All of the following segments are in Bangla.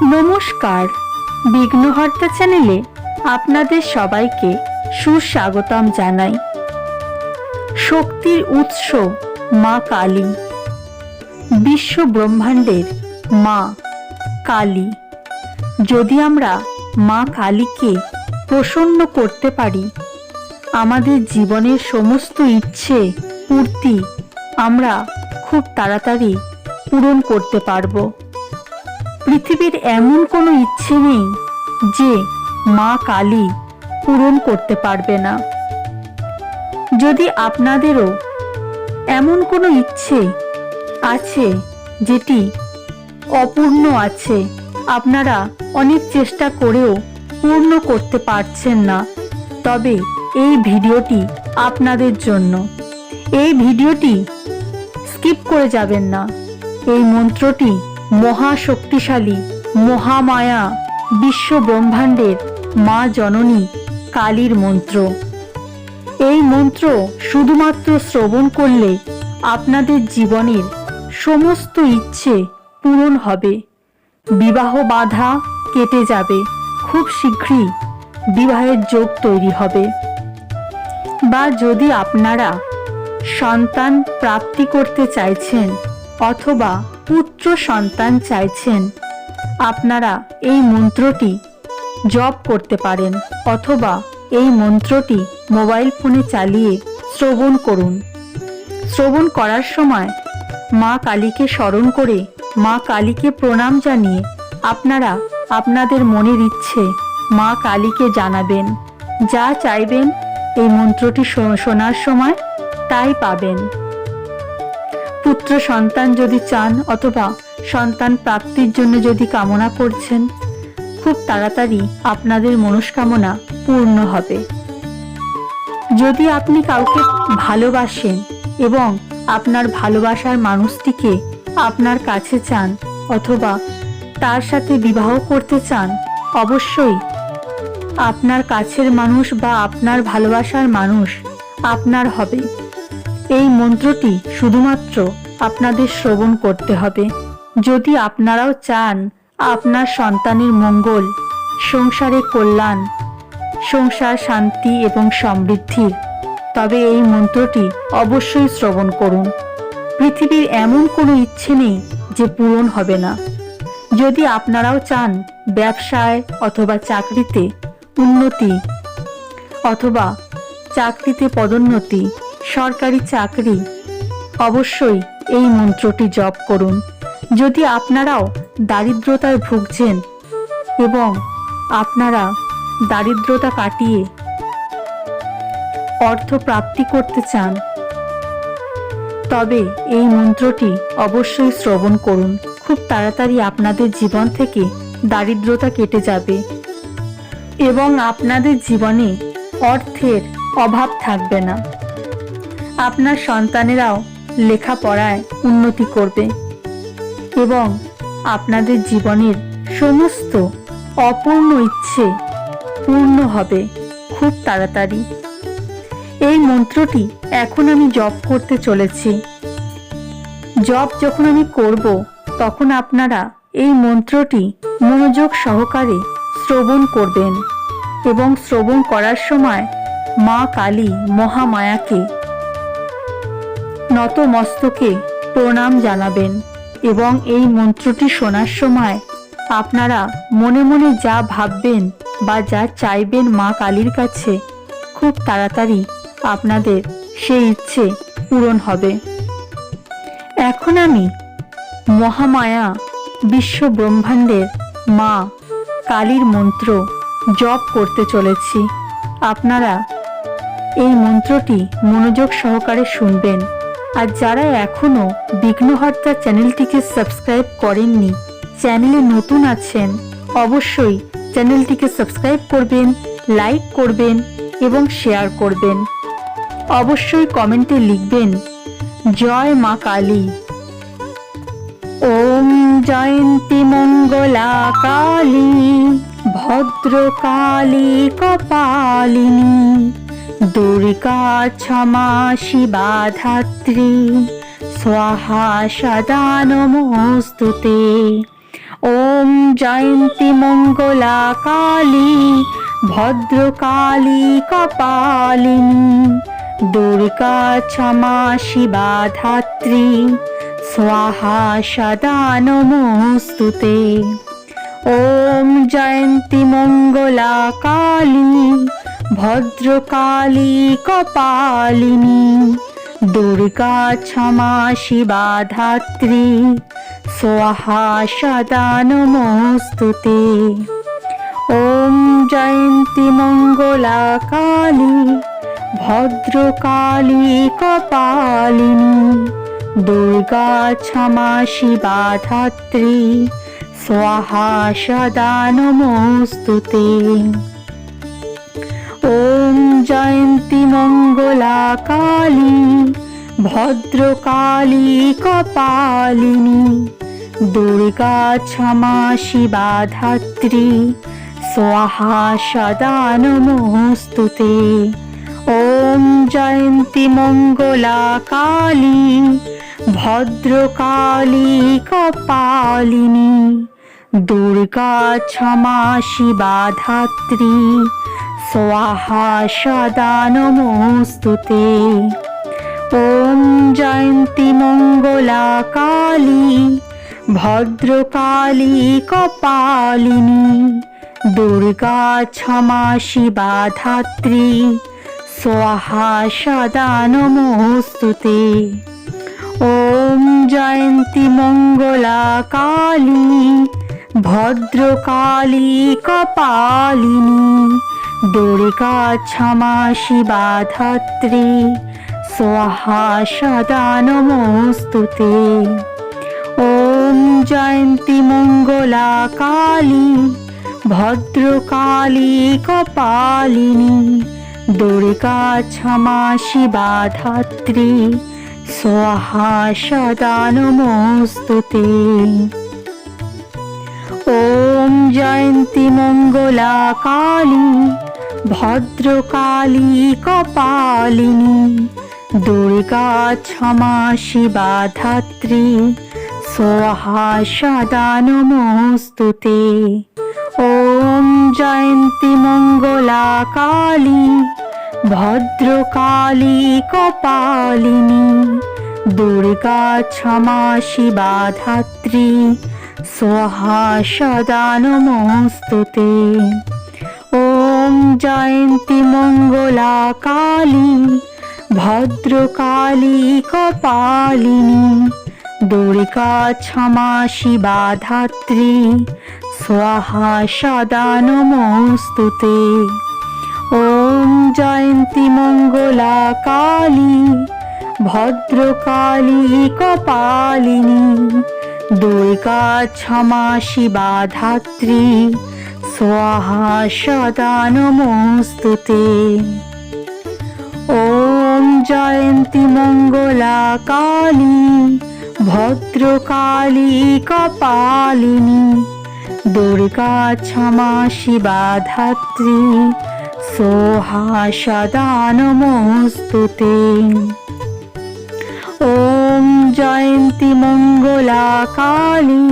নমস্কার, বিঘ্নহর্তা চ্যানেলে আপনাদের সবাইকে সুস্বাগতম জানাই। শক্তির উৎস মা কালী, বিশ্ব ব্রহ্মাণ্ডের মা কালী। যদি আমরা মা কালীকে প্রসন্ন করতে পারি, আমাদের জীবনের সমস্ত ইচ্ছে পূর্তি আমরা খুব তাড়াতাড়ি পূরণ করতে পারব। পৃথিবীর এমন কোনো ইচ্ছে নেই যে মা কালী পূরণ করতে পারবে না। যদি আপনাদেরও এমন কোনো ইচ্ছে আছে যেটি অপূর্ণ আছে, আপনারা অনেক চেষ্টা করেও পূর্ণ করতে পারছেন না, তবে এই ভিডিওটি আপনাদের জন্য। এই ভিডিওটি স্কিপ করে যাবেন না। এই মন্ত্রটি মহাশক্তিশালী, মহামায়া, বিশ্ব ব্রহ্মাণ্ডের মা জননী কালীর মন্ত্র। এই মন্ত্র শুধুমাত্র শ্রবণ করলে আপনাদের জীবনের সমস্ত ইচ্ছে পূরণ হবে, বিবাহ বাধা কেটে যাবে, খুব শীঘ্রই বিবাহের যোগ তৈরি হবে। বা যদি আপনারা সন্তান প্রাপ্তি করতে চাইছেন অথবা পুত্র সন্তান চাইছেন, আপনারা এই মন্ত্রটি জপ করতে পারেন অথবা এই মন্ত্রটি মোবাইল ফোনে চালিয়ে শ্রবণ করুন। শ্রবণ করার সময় মা কালীকে স্মরণ করে, মা কালীকে প্রণাম জানিয়ে আপনারা আপনাদের মনের ইচ্ছে মা কালীকে জানাবেন। যা চাইবেন এই মন্ত্রটি শোনার সময় তাই পাবেন। পুত্র সন্তান যদি চান অথবা সন্তান প্রাপ্তির জন্য যদি কামনা করছেন, খুব তাড়াতাড়ি আপনাদের মনস্কামনা পূর্ণ হবে। যদি আপনি কাউকে ভালোবাসেন এবং আপনার ভালোবাসার মানুষটিকে আপনার কাছে চান অথবা তার সাথে বিবাহ করতে চান, অবশ্যই আপনার কাছের মানুষ বা আপনার ভালোবাসার মানুষ আপনার হবে। এই মন্ত্রটি শুধুমাত্র আপনাদের শ্রবণ করতে হবে। যদি আপনারাও চান আপনার সন্তানের মঙ্গল, সংসারে কল্যাণ, সংসার শান্তি এবং সমৃদ্ধির, তবে এই মন্ত্রটি অবশ্যই শ্রবণ করুন। পৃথিবীর এমন কোনো ইচ্ছে নেই যে পূরণ হবে না। যদি আপনারাও চান ব্যবসায় অথবা চাকরিতে উন্নতি অথবা চাকরিতে পদোন্নতি, সরকারি চাকরি, অবশ্যই এই মন্ত্রটি জপ করুন। যদি আপনারাও দারিদ্রতায় ভুগছেন এবং আপনারা দারিদ্রতা কাটিয়ে অর্থ প্রাপ্তি করতে চান, তবে এই মন্ত্রটি অবশ্যই শ্রবণ করুন। খুব তাড়াতাড়ি আপনাদের জীবন থেকে দারিদ্রতা কেটে যাবে এবং আপনাদের জীবনে অর্থের অভাব থাকবে না। আপনার সন্তানেরাও লেখাপড়ায় উন্নতি করবে এবং আপনাদের জীবনের সমস্ত অপূর্ণ ইচ্ছে পূর্ণ হবে খুব তাড়াতাড়ি। এই মন্ত্রটি এখন আমি জপ করতে চলেছি। জপ যখন আমি করব, তখন আপনারা এই মন্ত্রটি মনোযোগ সহকারে শ্রবণ করবেন এবং শ্রবণ করার সময় মা কালী মহামায়াকে নত মস্তকে প্রণাম জানাবেন এবং এই মন্ত্রটি শোনার সময় আপনারা মনে মনে যা ভাববেন বা যা চাইবেন মা কালীর কাছে, খুব তাড়াতাড়ি আপনাদের সেই ইচ্ছে পূরণ হবে। এখন আমি মহামায়া, বিশ্ব ব্রহ্মাণ্ডের মা কালীর মন্ত্র জপ করতে চলেছি। আপনারা এই মন্ত্রটি মনোযোগ সহকারে শুনবেন। আর যারা এখনো বিঘ্নহর্তা চ্যানেলটিকে সাবস্ক্রাইব করেননি, চ্যানেলে নতুন আছেন, অবশ্যই চ্যানেলটিকে সাবস্ক্রাইব করবেন, লাইক করবেন এবং শেয়ার করবেন। অবশ্যই কমেন্টে লিখবেন জয় মা কালী। ওম জয়ন্তী মঙ্গলা কালী ভদ্রকালী কপালিনী দুর্গা ক্ষমা শিবা ধাত্রী স্বাহা সদা নমোস্তুতে। ওম জয়ন্তী মঙ্গলা কালী ভদ্রকালী কপালিনী দুর্গা ক্ষমা শিবা ধাত্রী স্বাহা সদা নমোস্তুতে। ওম জয়ন্তী মঙ্গলা কালী ভদ্রকালী কপালিনী দুর্গা ক্ষমা শিবা ধাত্রী স্বাহা সদা নমোস্তুতে। ওম জয়ন্তী মঙ্গলা কালী ভদ্রকালী কপালিনী দুর্গা ক্ষমা শিবা ধাত্রী স্বাহা সদা নমোস্তুতে। ওম জয়ন্তী মঙ্গলা কালী ভদ্রকালী কপালিনী দুর্গা ক্ষমা শিবা ধাত্রী স্বাহা সদা নমোস্তুতে। ওম জয়ন্তী মঙ্গলা কালী ভদ্রকালী কপালিনী দুর্গা ক্ষমা শিবা ধাত্রী স্বাহা সদা নমোস্তুতে। ওম জয়ন্তী মঙ্গলা কালী ভদ্রকালী কপালিনী দুর্গা ক্ষমা শিবা ধাত্রী স্বাহা সদা নমোস্তুতে। ওম জয়ন্তী মঙ্গলা কালী ভদ্রকালী কপালিনী দুর্গা ক্ষমা শিবা ধাত্রী স্বাহা সদা নমোস্তুতে। ওম জয়ন্তী মঙ্গলা কালী ভদ্রকালী কপালিনী দুর্গা ক্ষমা শিবা ধাত্রী স্বাহা সদা নমোস্তুতে। ওম জয়ন্তী মঙ্গলা কালী ভদ্রকালী কপালিনী দুর্গা ক্ষমা শিবা ধাত্রী স্বাহা সদা নমোস্তুতে। ওম জয়ন্তী মঙ্গলা কালী ভদ্রকালী কপালিনী দুর্গা ক্ষমা শিবা ধাত্রী স্বাহা সদা নমোস্তুতে। ওম জয়ন্তী মঙ্গলা কালী ভদ্রকালী কপালিনী দুর্গা ক্ষমা শিবা ধাত্রী স্বাহা সদা নমোস্তুতে। ওম জয়ন্তী মঙ্গলা কালী ভদ্রকালী কপালিনী দুর্গা ক্ষমা শিবা ধাত্রী স্বাহা সদা নমোস্তুতে। ওম জয়ন্তী মঙ্গলা কালী ভদ্রকালী কপালিনী দুর্গা ক্ষমা শিবা ধাত্রী স্বাহা সদা নমোস্তুতে। ওম জয়ন্তী মঙ্গলা কালী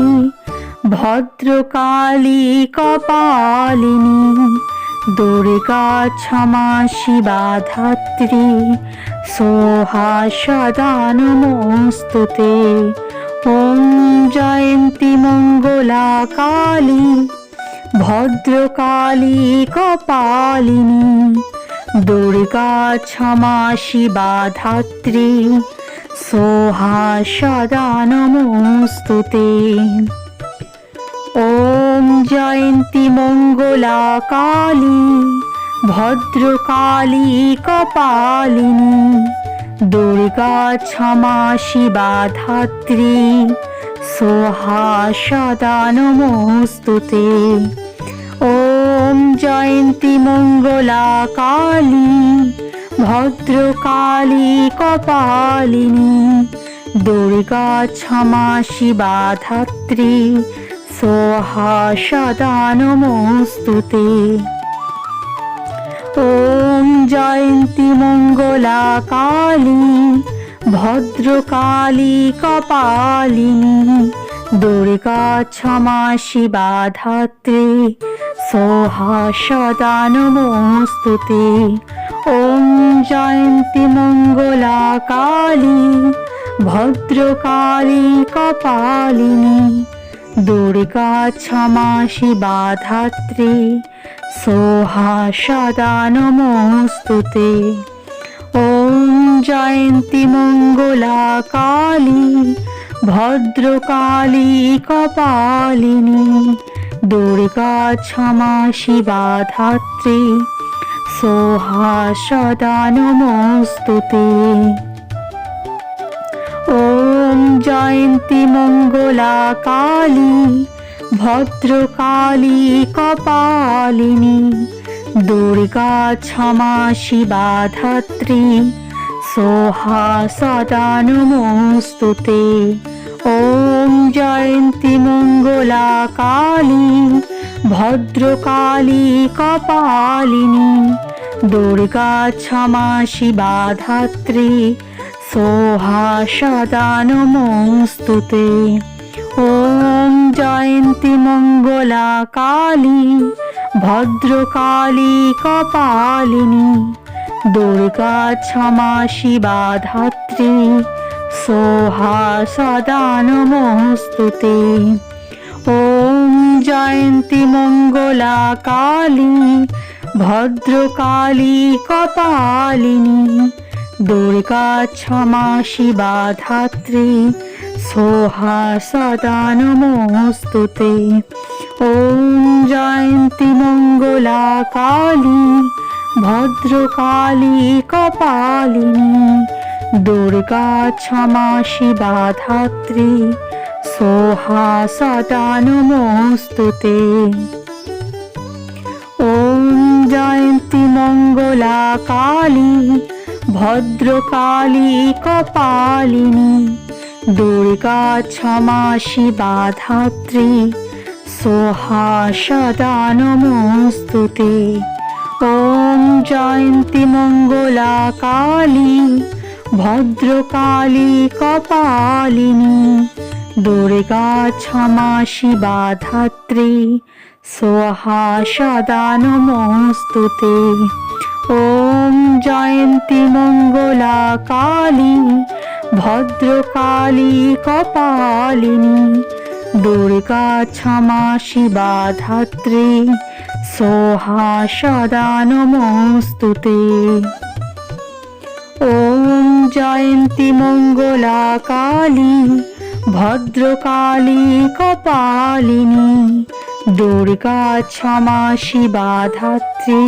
ভদ্রকালী কপালিনী দুর্গা ক্ষমা শিবা ধাত্রী স্বাহা সদা নমোস্তুতে। ওম জয়ন্তী মঙ্গলা কালী ভদ্রকালী কপালিনী দুর্গা ক্ষমা শিবা ধাত্রী স্বাহা সদা নমোস্তুতে। ওম জয়ন্তী মঙ্গলা কালী ভদ্রকালী কপালিনী দুর্গা ক্ষমা শিবা ধাত্রী স্বাহা সদা নমোস্তুতে। ওম জয়ন্তী মঙ্গলা কালী ভদ্রকালী কপালিনী দুর্গা ক্ষমা শিবা ধাত্রী স্বাহা সদা নমোস্তুতে। ওম জয়ন্তী মঙ্গলা কালী ভদ্রকালী কপালিনী দুর্গা ক্ষমা শিবা ধাত্রী সোহা সদা নমোস্তুতে। ওম জয়ন্তী মঙ্গলা কালী ভদ্রকালী কপালিনী দুর্গা ক্ষমা শিবা ধাত্রী সোহা সদা নমোস্তুতে। ওম জয়ন্তী মঙ্গলা কালী ভদ্রকালী কপালিনী দুর্গা ক্ষমা শিবা ধাত্রী সোহা সদা নমোস্তুতে। ওম জয়ন্তী মঙ্গলা কালী ভদ্রকালী কপালিনী দুর্গা ক্ষমা শিবা ধাত্রী সোহা সদা নমোস্তুতে। ওম জয়ন্তী মঙ্গলা কালী ভদ্রকালী কপালিনী দুর্গা ক্ষমা শিবা ধাত্রী সোহা সদা নমোস্তুতে। ওম জয়ন্তী মঙ্গলা কালী ভদ্রকালী কপালিনী দুর্গা ক্ষমা শিবা ধাত্রী সোহা সদা নমোস্তুতে। ওম জয়ন্তী মঙ্গলা কালী ভদ্রকালী কপালিনী দুর্গা ক্ষমা শিবা ধাত্রী সোহা সদা নমোস্তুতে। ওম জয়ন্তী মঙ্গলা কালী ভদ্রকালী কপালিনী দুর্গা ক্ষমা শিবা ধাত্রী সোহা সদা নমোস্তুতে। ওম জয়ন্তী মঙ্গলা কালী ভদ্রকালী কপালিনী দুর্গা ক্ষমা শিবা ধাত্রী সোহা সদা নমোস্তুতে। ওম জয়ন্তী মঙ্গলা কালী ভদ্রকালী কপালিনী দুর্গা ক্ষমা শিবা ধাত্রী সোহা সদা নমোস্তুতে। ওম জয়ন্তী মঙ্গলা কালী ভদ্রকালী কপালিনী দুর্গা ক্ষমা শিবা ধাত্রী সোহা সদা নমোস্তুতে। ওম জয়ন্তী মঙ্গলা কালী ভদ্রকালী কপালিনী দুর্গা ক্ষমা শিবা ধাত্রী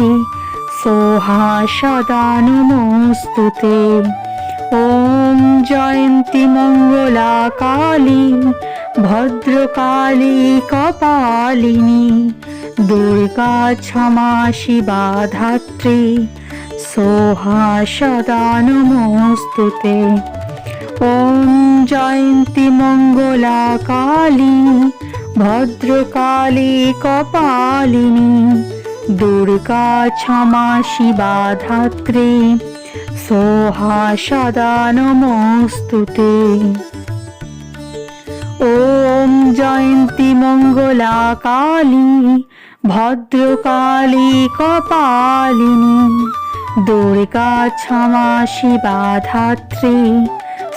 সোহা সদা নমোস্তুতে। ওম জয়ন্তী মঙ্গলা কালী ভদ্রকালী কপালিনী দুর্গা ক্ষমা শিবা ধাত্রী সোহা সদা নমোস্তুতে। ওম জয়ন্তী মঙ্গলা কালী ভদ্রকালী কপালিনী দুর্গা ক্ষমা শিবা ধাত্রী সোহা সদা নমোস্তুতে। ওম জয়ন্তী মঙ্গলা কালী ভদ্রকালী কপালিনী দুর্গা ক্ষমা শিবা ধাত্রী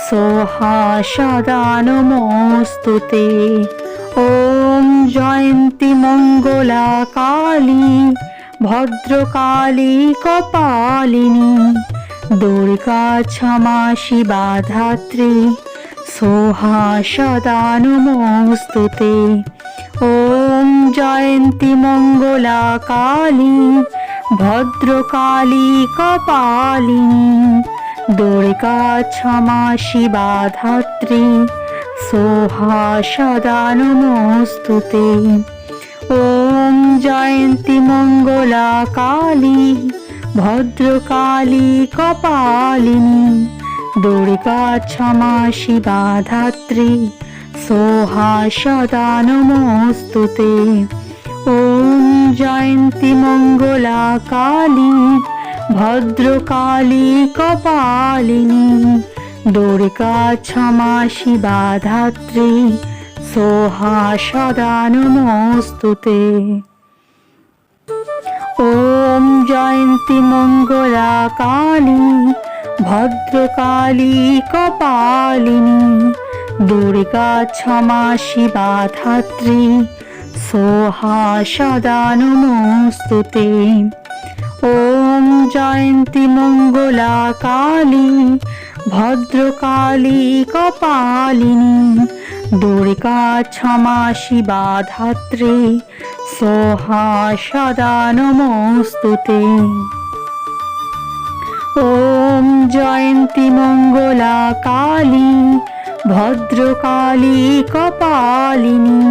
সোহা সদা নমোস্তুতে। ওম জয়ন্তী মঙ্গলা কালী ভদ্রকালী কপালিনী দুর্গা ক্ষমা শিবা ধাত্রী সোহা সদা নমোস্তুতে। ওম জয়ন্তী মঙ্গলা কালী ভদ্রকালী কপালিনী দুর্গা ক্ষমা শিবা ধাত্রী সোহা সদা নমোস্তুতে। ওম জয়ন্তী মঙ্গলা কালী ভদ্রকালী কপালিনী দুর্গা ক্ষমা শিবা ধাত্রী সোহা সদা নমোস্তুতে। ওম জয়ন্তী মঙ্গলা কালী ভদ্রকালী কপালিনী দুর্গা ক্ষমা শিবা ধাত্রী সোহা সদা নমোস্তুতে। ওম জয়ন্তী মঙ্গলা কালী ভদ্রকালী কপালিনী দুর্গা ক্ষমা শিবা ধাত্রী সোহা সদা নমোস্তুতে। ওম জয়ন্তী মঙ্গলা কালী ভদ্রকালী কপালিনী দুর্গা ক্ষমা শিবা ধাত্রী সোহা সদা নমোস্তুতে। ওম জয়ন্তী মঙ্গলা কালী ভদ্রকালী কপালিনী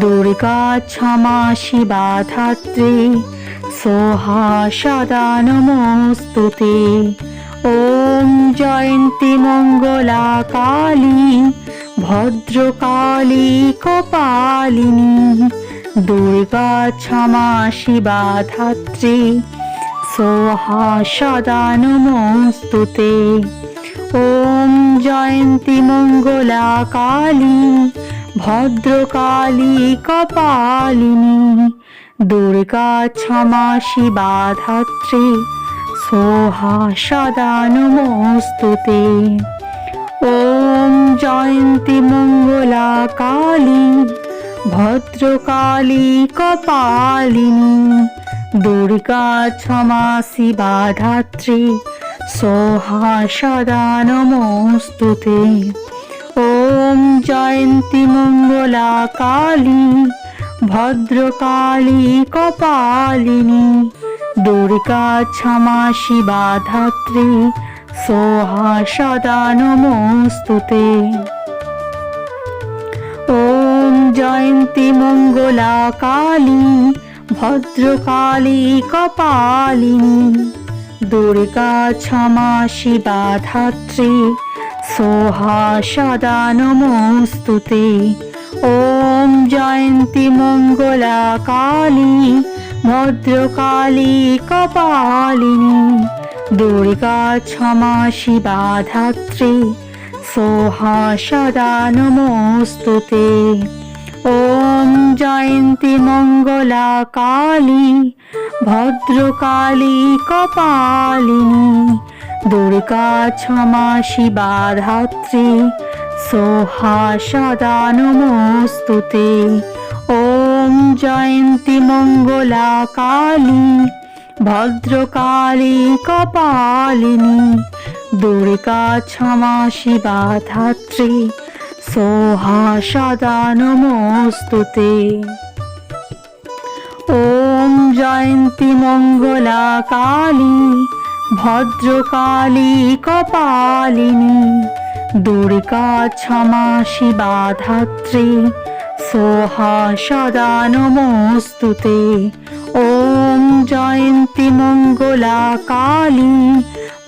দুর্গা ক্ষমা শিবা ধাত্রী সোহা সদা নমোস্তুতে। ওম জয়ন্তী মঙ্গলা কালী ভদ্রকালী কপালিনী দুর্গা ক্ষমা শিবা ধাত্রী সোহা সদা নমোস্তুতে। ওম জয়ন্তী মঙ্গলা কালী ভদ্রকালী কপালিনী দুর্গা ক্ষমা শিবা ধাত্রী সোহা সদা নমোস্তুতে। ওম জয়ন্তী মঙ্গলা কালী ভদ্রকালী কপালিনী দুর্গা ক্ষমা শিবা ধাত্রী সোহা সদা নমোস্তুতে। ওম জয়ন্তী মঙ্গলা কালী ভদ্রকালী কপালিনী দুর্গা ক্ষমা শিবা ধাত্রী সোহা সদা নমোস্তুতে। ওম জয়ন্তী মঙ্গলা কালী ভদ্রকালী কপালিনী দুর্গা ক্ষমা শিবা ধাত্রী সোহা সদা নমোস্তুতে। ওম জয়ন্তী মঙ্গলা কালী ভদ্রকালী কপালিনী দুর্গা ক্ষমা শিবা ধাত্রী সোহা সদা নমোস্তুতে। ওম জয়ন্তী মঙ্গলা কালী ভদ্রকালী কপালিনী দুর্গা ক্ষমা শিবা ধাত্রী সোহা সদা নমোস্তুতে। ওম জয়ন্তী মঙ্গলা কালী ভদ্রকালী কপালিনী দুর্গা ক্ষমা শিবা ধাত্রী সোহা সদা নমোস্তুতে। ওম জয়ন্তী মঙ্গলা কালী ভদ্রকালী কপালিনী দুর্গা ক্ষমা শিবা ধাত্রী সোহা সদা নমোস্তুতে। ওম জয়ন্তী মঙ্গলা কালী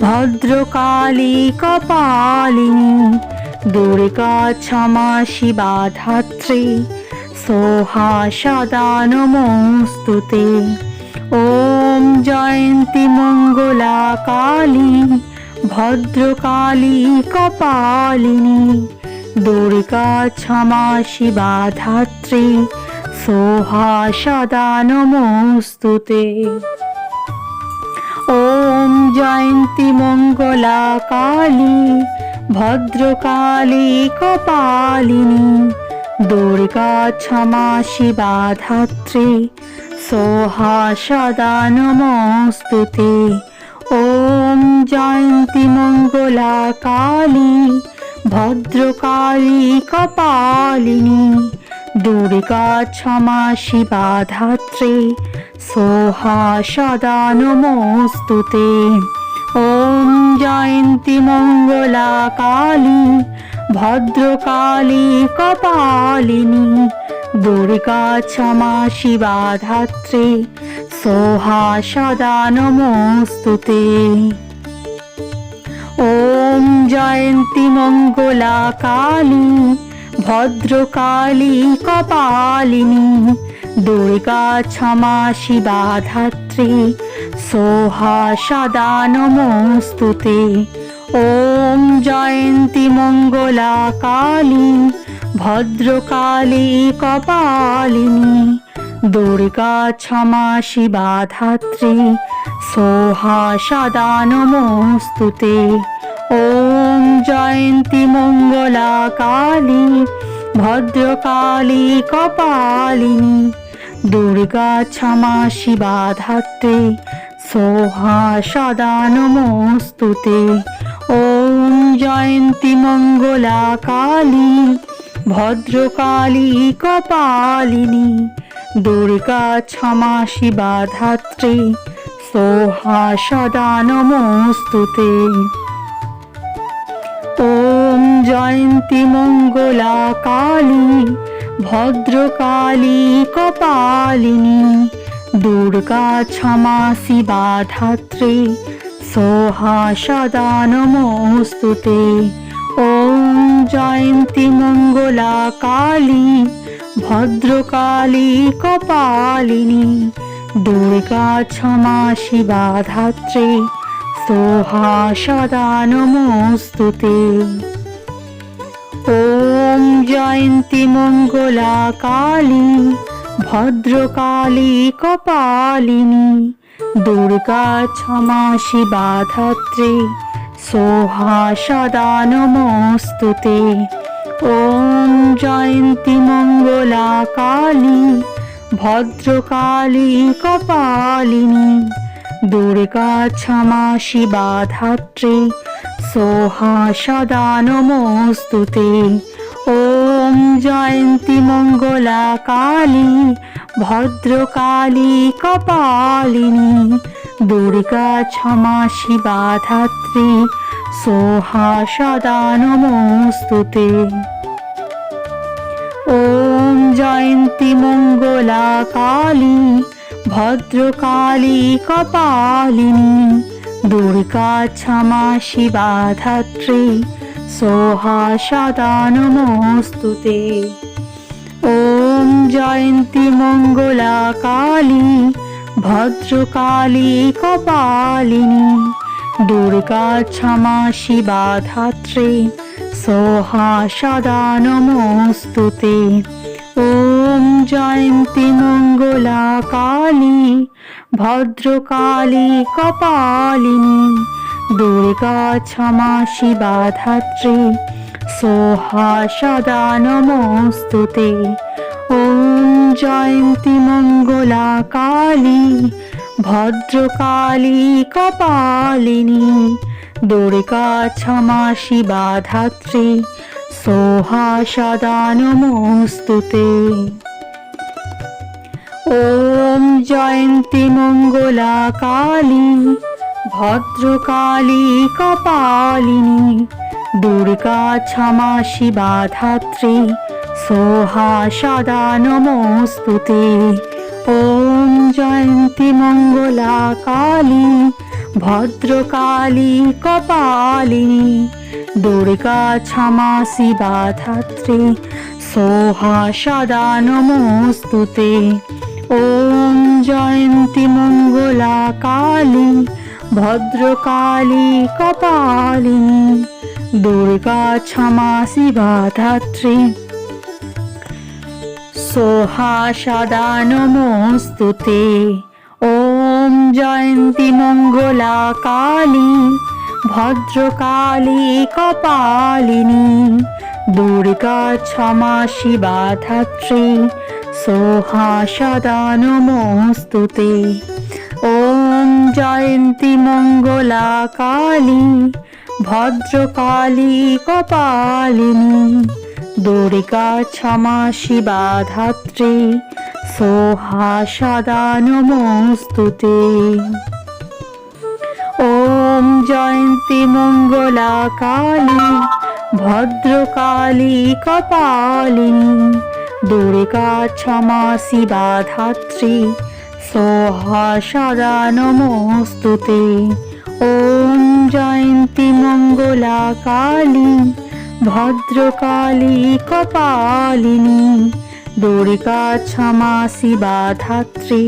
ভদ্রকালী কপালিনী দুর্গা ক্ষমা শিবা ধাত্রী সোহা সদা নমোস্তুতে। ওম জয়ন্তী মঙ্গলা কালী ভদ্রকালী কপালিনী দুর্গা ক্ষমা শিবা ধাত্রী সোহা সদা নমোস্তুতে। ওম জয়ন্তী মঙ্গলা কালী ভদ্রকালী কপালিনী দুর্গা ক্ষমা শিবা ধাত্রী সোহা সদা নমোস্তুতে। ওম জয়ন্তী মঙ্গলা কালী ভদ্রকালী কপালিনী দুর্গা ক্ষমা শিবা ধাত্রী সোহা সদা নমোস্তুতে। ওম জয়ন্তী মঙ্গলা কালী ভদ্রকালী কপালিনী দুর্গা ক্ষমা শিবা ধাত্রী সোহা সদা নমোস্তুতে। ওম জয়ন্তী মঙ্গলা কালী ভদ্রকালী কপালিনী দুর্গা ক্ষমা শিবা ধাত্রী সোহা সদা নমোস্তুতে। ওম জয়ন্তী মঙ্গলা কালী ভদ্রকালী কপালিনী দুর্গা ক্ষমা শিবা ধাত্রী সোহা সদা নমস্তুতে। ওম জয়ন্তী মঙ্গলা কালী ভদ্রকালী কপালিনী দুর্গা ক্ষমা শিবা ধাত্রী সোহা সদা নমস্তুতে। ওম জয়ন্তী মঙ্গলা কালী ভদ্রকালী কপালিনী দুর্গা ক্ষমা শিবা ধাত্রী সোহা সদা নমস্তুতে। ওম জয়ন্তী মঙ্গলা কালী ভদ্রকালী কপালিনী দুর্গা ক্ষমা শিবা ধাত্রী সোহা সদা নমস্তুতে। ওম জয়ন্তী মঙ্গলা কালী ভদ্রকালী কপালিনী দুর্গা ক্ষমা শিবা ধাত্রী সোহা সদা নমস্তুতে। ওম জয়ন্তী মঙ্গলা কালী ভদ্রকালী কপালিনী দুর্গা ক্ষমা শিবা ধাত্রী সোহা সদা নমস্তুতে। ওম জয়ন্তী মঙ্গলা কালী ভদ্রকালী কপালিনী দুর্গা ক্ষমা শিবা ধাত্রী সোহা সদা নমস্তুতে। ওম জয়ন্তী মঙ্গলা কালী ভদ্রকালী কপালিনী দুর্গা ক্ষমা শিবা ধাত্রী সোহা সদা নমস্তুতে। ওম জয়ন্তী মঙ্গলা কালী ভদ্রকালী কপালিনী দুর্গা ক্ষমা শিবা ধাত্রী সোহা সদা নমস্তুতে। ওম জয়ন্তী মঙ্গলা কালী ভদ্রকালী কপালিনী দুর্গা ক্ষমা শিবা ধাত্রী সোহা সদা নমস্তুতে। ওম জয়ন্তী মঙ্গলা কালী ভদ্রকালী কপালিনী দুর্গা ক্ষমা শিবা ধাত্রী সোহা সদা নমস্তুতে। ওম জয়ন্তী মঙ্গলা কালী ভদ্রকালী কপালিনী দুর্গা ক্ষমা শিবা ধাত্রী সোহা সদা নমস্তুতে। ওম জয়ন্তী মঙ্গলা কালী ভদ্রকালী কপালিনী দুর্গা ক্ষমা শিবা ধাত্রী সোহা সদা নমস্তুতে। ওম জয়ন্তী মঙ্গলা কালী ভদ্রকালী কপালিনী দুর্গা ক্ষমা শিবা ধাত্রী সোহা সদা নমস্তুতে। ওম জয়ন্তী মঙ্গলা কালী ভদ্রকালী কপালিনী দুর্গা ক্ষমা শিবা ধাত্রী সোহা সদা নমস্তুতে। ওম জয়ন্তী মঙ্গলা কালী ভদ্রকালী কপালিনী দুর্গা ক্ষমা শিবা ধাত্রী সোহা সদা নমস্তুতে। ওম জয়ন্তী মঙ্গলা কালী ভদ্রকালী কপালিনী দুর্গা ক্ষমা শিবা ধাত্রী সোহা সদা নমস্তুতে। ওম জয়ন্তী মঙ্গলা কালী ভদ্রকালী কপালিনী দুর্গা ক্ষমা শিবা ধাত্রী সোহা সদা নমস্তুতে। ওম জয়ন্তী মঙ্গলা কালী ভদ্রকালী কপালিনী দুর্গা ক্ষমা শিবা ধাত্রী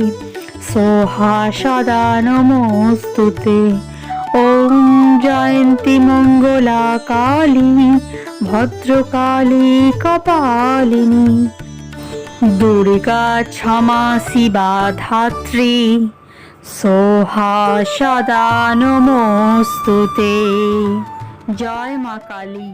সোহা সদা নমস্তুতে। ওম জয়ন্তী মঙ্গলা কালী ভদ্রকালী কপালিনী দুর্গা ক্ষমা শিবা ধাত্রী সোহা সদা নমস্তুতে। জয় মা কালী।